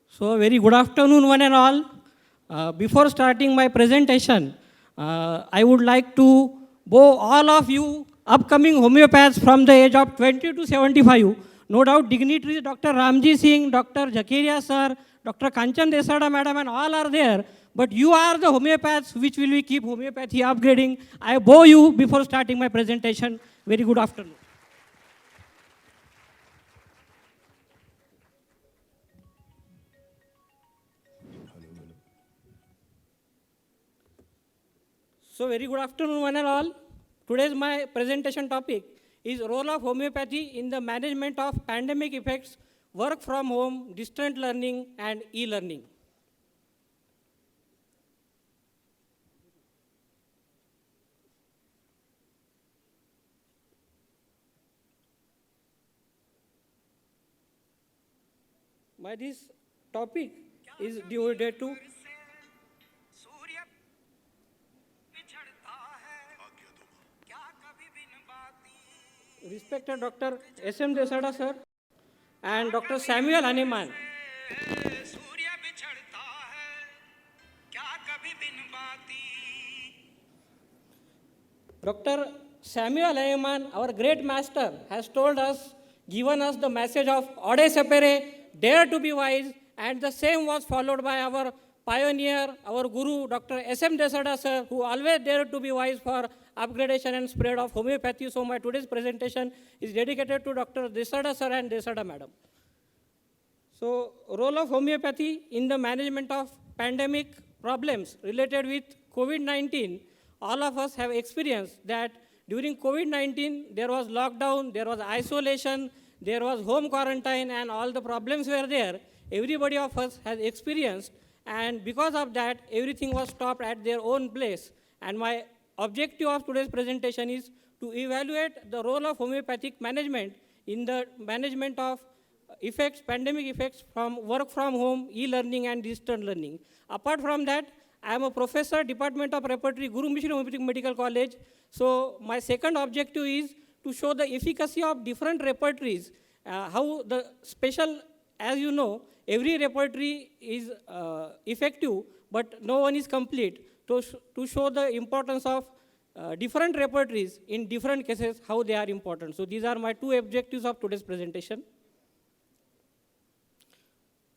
So, very good afternoon, one and all. Before starting my presentation, I would like to bow all of you upcoming homeopaths from the age of 20 to 75. No doubt dignitaries Dr. Ramji Singh, Dr. Jakaria sir, Dr. Kanchan Desada madam and all are there. But you are the homeopaths which will we keep homeopathy upgrading. I bow you before starting my presentation. Very good afternoon. So very good afternoon one and all. Today's my presentation topic is role of homeopathy in the management of pandemic effects, work from home, distant learning and e-learning. My this topic is devoted to respected Dr. S.M. Desada sir and Dr. Samuel Hahnemann. Dr. Samuel Hahnemann, our great master, has told us, given us the message of Ode Sapere, dare to be wise, and the same was followed by our pioneer, our guru, Dr. S.M. Desada sir, who always dared to be wise for upgradation and spread of homeopathy. So my today's presentation is dedicated to Dr. Desada sir and Desada madam. So role of homeopathy in the management of pandemic problems related with COVID-19, all of us have experienced that during COVID-19, there was lockdown, there was isolation, there was home quarantine, and all the problems were there. Everybody of us has experienced, and because of that, everything was stopped at their own place. And my objective of today's presentation is to evaluate the role of homeopathic management in the management of effects, pandemic effects from work from home, e-learning and distant learning. Apart from that, I am a professor, Department of Repertory, Guru Mission Homeopathic Medical College. So my second objective is to show the efficacy of different repertories, how the special, as you know, every repertory is effective, but no one is complete. To show the importance of different repertories in different cases, how they are important. So these are my two objectives of today's presentation.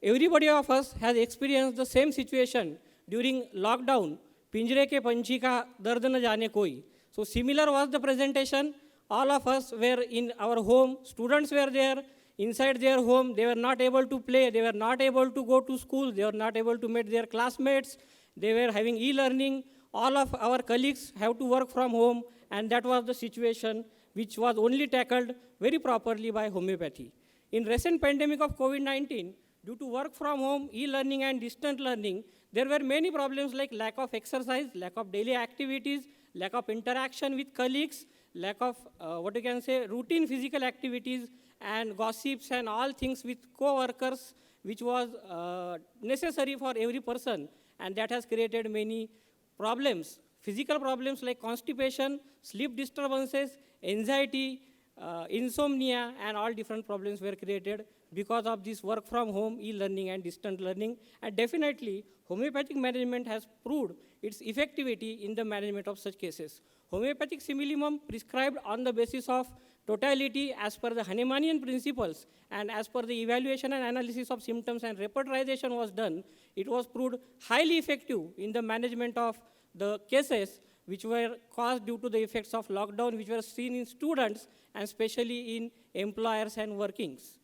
Everybody of us has experienced the same situation during lockdown. Pinjre ke panchi ka dard na jaane koi. So similar was the presentation. All of us were in our home. Students were there inside their home. They were not able to play. They were not able to go to school. They were not able to meet their classmates. They were having e-learning. All of our colleagues have to work from home. And that was the situation which was only tackled very properly by homeopathy. In recent pandemic of COVID-19, due to work from home, e-learning and distant learning, there were many problems like lack of exercise, lack of daily activities, lack of interaction with colleagues, lack of, routine physical activities and gossips and all things with co-workers, which was necessary for every person. And that has created many problems, physical problems like constipation, sleep disturbances, anxiety, insomnia, and all different problems were created because of this work from home, e-learning and distant learning. And definitely, homeopathic management has proved its effectivity in the management of such cases. Homeopathic similimum prescribed on the basis of totality as per the Hahnemannian principles and as per the evaluation and analysis of symptoms and repertorization was done, it was proved highly effective in the management of the cases which were caused due to the effects of lockdown, which were seen in students and especially in employers and workings.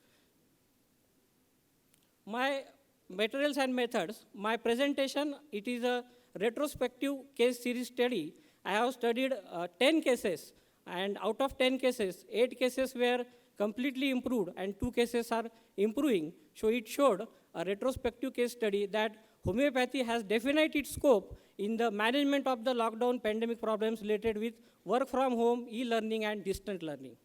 My materials and methods, my presentation, it is a retrospective case series study. I have studied 10 cases, and out of 10 cases, 8 cases were completely improved and 2 cases are improving. So it showed a retrospective case study that homeopathy has defined its scope in the management of the lockdown pandemic problems related with work from home, e-learning and distant learning.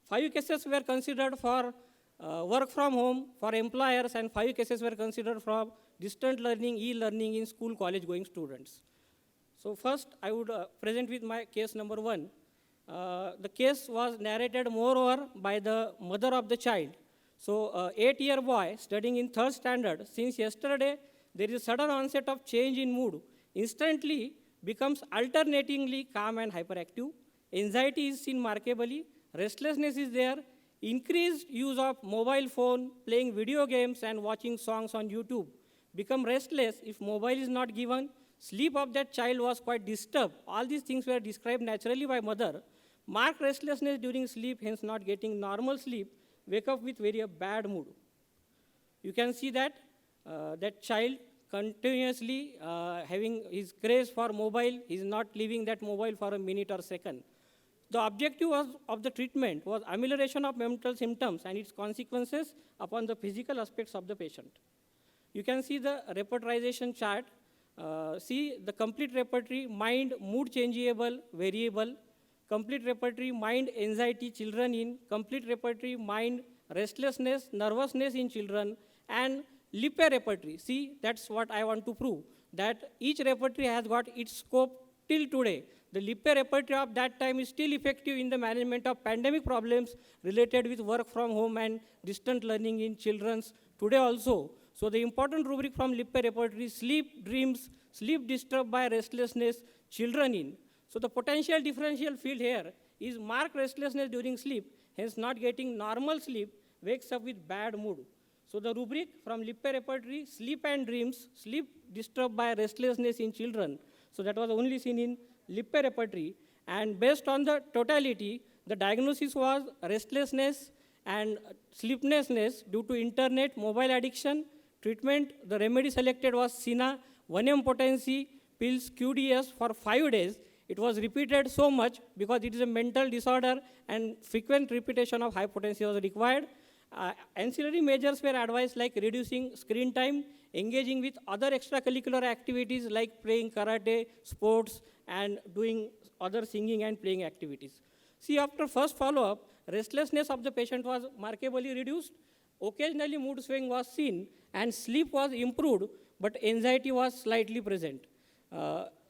5 cases were considered for work from home for employers and 5 cases were considered for distant learning, e-learning in school, college going students. So first I would present with my case number 1. The case was narrated moreover by the mother of the child. So, 8-year boy studying in 3rd standard, since yesterday, there is a sudden onset of change in mood. Instantly becomes alternatingly calm and hyperactive. Anxiety is seen markedly. Restlessness is there. Increased use of mobile phone, playing video games, and watching songs on YouTube. Become restless if mobile is not given. Sleep of that child was quite disturbed. All these things were described naturally by mother. Marked restlessness during sleep, hence not getting normal sleep. Wake up with very bad mood. You can see that that child continuously having his craze for mobile, he is not leaving that mobile for a minute or second. The objective of the treatment was amelioration of mental symptoms and its consequences upon the physical aspects of the patient. You can see the repertorization chart. See the complete repertory, mind, mood changeable, variable. Complete repertory, mind, anxiety, children in. Complete repertory, mind, restlessness, nervousness in children. And Lippe repertory. See, that's what I want to prove. That each repertory has got its scope till today. The Lippe repertory of that time is still effective in the management of pandemic problems related with work from home and distant learning in children's today also. So the important rubric from Lippe repertory is sleep, dreams, sleep disturbed by restlessness, children in. So the potential differential field here is marked restlessness during sleep, hence not getting normal sleep, wakes up with bad mood. So the rubric from Lippe repertory, sleep and dreams, sleep disturbed by restlessness in children. So that was only seen in Lippe repertory. And based on the totality, the diagnosis was restlessness and sleeplessness due to internet, mobile addiction. Treatment, the remedy selected was SINA, 1M potency, pills QDS for 5 days. It was repeated so much because it is a mental disorder and frequent repetition of high potency was required. Ancillary measures were advised like reducing screen time, engaging with other extracurricular activities like playing karate, sports, and doing other singing and playing activities. See, after first follow-up, restlessness of the patient was markedly reduced. Occasionally mood swing was seen and sleep was improved, but anxiety was slightly present.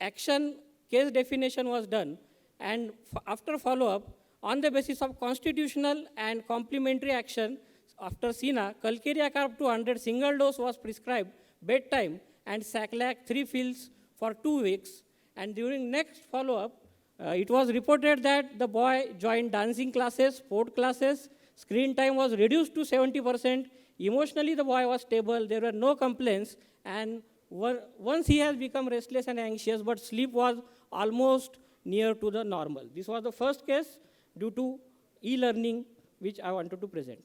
Action case definition was done, and after follow-up, on the basis of constitutional and complementary action, after SINA, Calcarea carb 200 single dose was prescribed bedtime and Saclac 3 pills for 2 weeks. And during next follow-up, it was reported that the boy joined dancing classes, sport classes, screen time was reduced to 70%, emotionally the boy was stable, there were no complaints, and once he has become restless and anxious, but sleep was almost near to the normal. This was the first case due to e-learning which I wanted to present.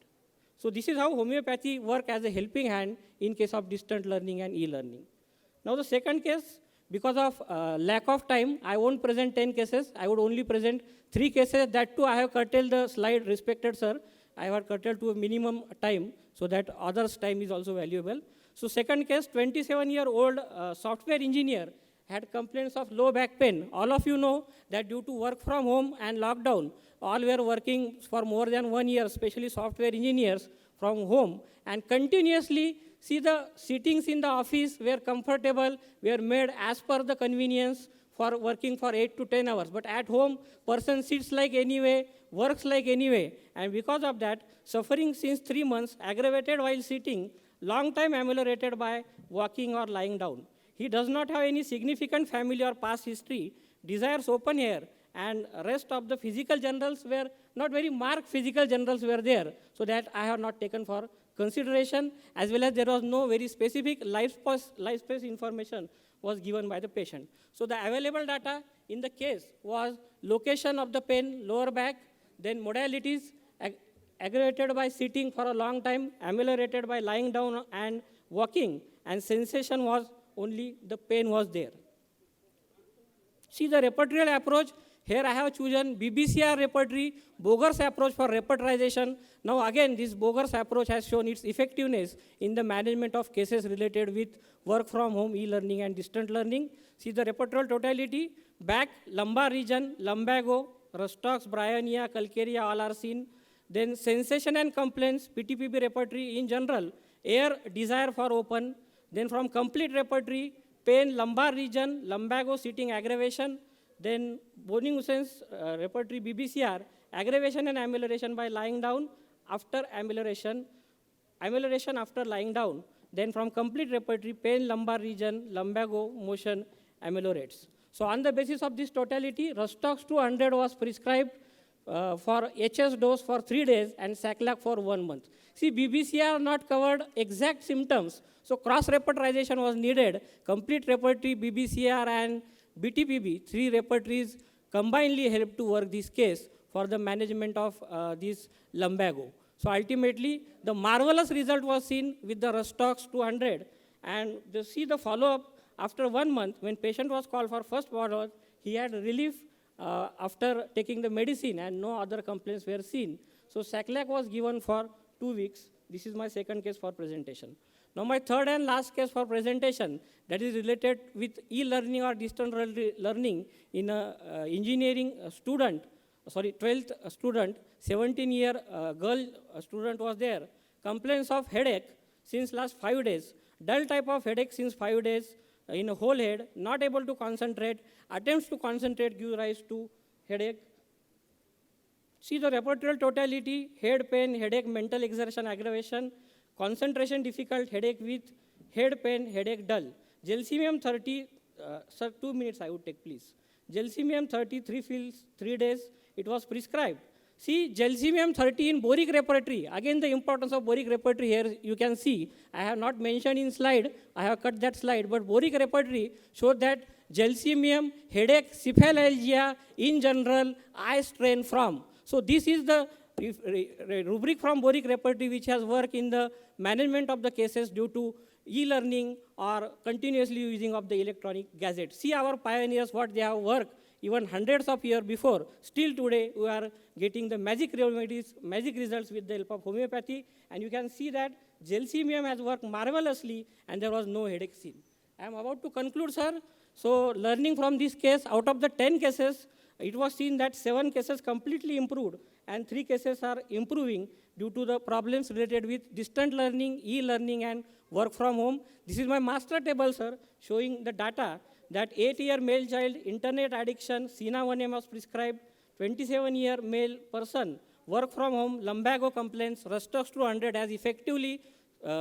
So this is how homeopathy works as a helping hand in case of distant learning and e-learning. Now the second case, because of lack of time, I won't present 10 cases. I would only present 3 cases. That too, I have curtailed the slide, respected sir. I have curtailed to a minimum time so that others' time is also valuable. So second case, 27-year-old software engineer had complaints of low back pain. All of you know that due to work from home and lockdown, all were working for more than 1 year, especially software engineers from home, and continuously see the sittings in the office were comfortable, were made as per the convenience for working for 8 to 10 hours. But at home, person sits like anyway, works like anyway, and because of that, suffering since 3 months, aggravated while sitting, long time ameliorated by walking or lying down. He does not have any significant family or past history, desires open air, and rest of the physical generals were not very marked physical generals were there, so that I have not taken for consideration, as well as there was no very specific life space information was given by the patient. So the available data in the case was location of the pain, lower back, then modalities, aggravated by sitting for a long time, ameliorated by lying down and walking, and sensation was only the pain was there. See the repertorial approach. Here I have chosen BBCR repertory, Boger's approach for repertorization. Now again, this Boger's approach has shown its effectiveness in the management of cases related with work from home, e-learning, and distant learning. See the repertorial totality, back, lumbar region, lumbago, Rustock's, Bryonia, Calcarea, all are seen. Then sensation and complaints, PTPB repertory in general, air, desire for open. Then from complete repertory, pain, lumbar region, lumbago, sitting aggravation. Then Boning-Hussein's repertory BBCR, aggravation and amelioration by lying down. After amelioration, amelioration after lying down. Then from complete repertory, pain, lumbar region, lumbago, motion, ameliorates. So on the basis of this totality, Rostox 200 was prescribed for HS dose for 3 days and Saclac for 1 month. See, BBCR not covered exact symptoms, so cross-repertorization was needed. Complete repertory, BBCR and BTPB, 3 repertories combinedly helped to work this case for the management of this lumbago. So ultimately, the marvelous result was seen with the Rostox 200, and to see the follow-up after 1 month, when patient was called for first follow-up, he had relief after taking the medicine and no other complaints were seen. So Saclac was given for 2 weeks. This is my second case for presentation. Now my third and last case for presentation, that is related with e-learning or distant learning in a engineering student, 12th student, 17-year girl student was there. Complaints of headache since last 5 days, dull type of headache since 5 days in a whole head, not able to concentrate, attempts to concentrate give rise to headache. See the repertorial totality, head pain, headache, mental exertion, aggravation, concentration difficult, headache with head pain, headache dull. Gelsemium 30, sir, 2 minutes I would take, please. Gelsemium 30, 3 fills, 3 days, it was prescribed. See, Gelsemium 30 in boric repertory. Again, the importance of boric repertory here you can see. I have not mentioned in slide, I have cut that slide, but boric repertory showed that Gelsemium, headache, cephalalgia, in general, eye strain from. So this is the rubric from boric repertory which has worked in the management of the cases due to e-learning or continuously using of the electronic gadget. See our pioneers, what they have worked even hundreds of years before. Still today, we are getting the magic remedies, magic results with the help of homeopathy. And you can see that Gelsemium has worked marvelously and there was no headache seen. I am about to conclude, sir. So learning from this case, out of the 10 cases, it was seen that 7 cases completely improved and 3 cases are improving due to the problems related with distant learning, e-learning, and work from home. This is my master table, sir, showing the data that 8-year male child, internet addiction, SINA-1M was prescribed, 27-year male person, work from home, lumbago complaints, Rostox 200 has effectively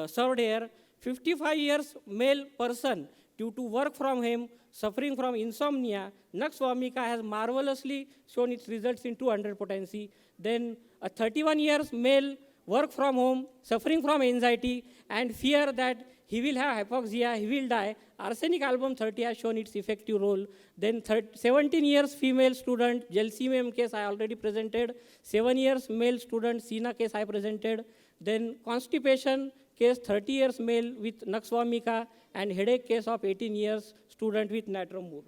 served here. 55 years male person, due to work from home, suffering from insomnia, Nux vomica has marvelously shown its results in 200 potency. Then a 31 years male, work from home, suffering from anxiety and fear that he will have hypoxia, he will die. Arsenic album 30 has shown its effective role. Then 17 years female student, Gelsemium case I already presented. 7 years male student, SINA case I presented. Then constipation case 30 years male with Nux vomica and headache case of 18 years student with natrum mur.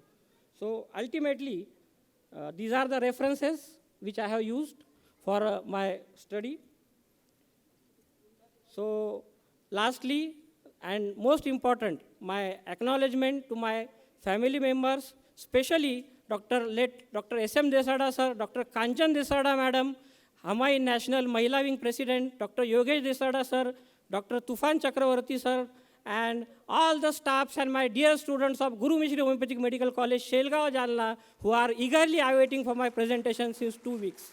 So ultimately, these are the references which I have used for my study. So lastly, and most important, my acknowledgement to my family members, especially Dr. S.M. Desada sir, Dr. Kanchan Desada madam, Hamai National Mahila Wing President, Dr. Yogesh Desada sir, Dr. Tufan Chakravarti sir, and all the staffs and my dear students of Guru Mishri Homeopathic Medical College, Shelgaon, Jalna, who are eagerly awaiting for my presentation since 2 weeks.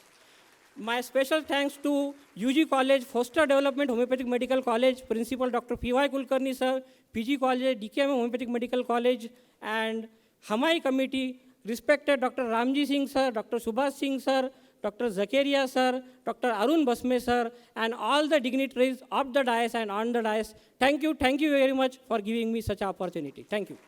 My special thanks to UG College, Foster Development Homeopathic Medical College, Principal Dr. P.Y. Kulkarni sir, PG College, DKM Homeopathic Medical College, and Hamai Committee, respected Dr. Ramji Singh sir, Dr. Subhash Singh sir, Dr. Zakaria sir, Dr. Arun Basme sir, and all the dignitaries of the dais and on the dais. Thank you very much for giving me such an opportunity. Thank you.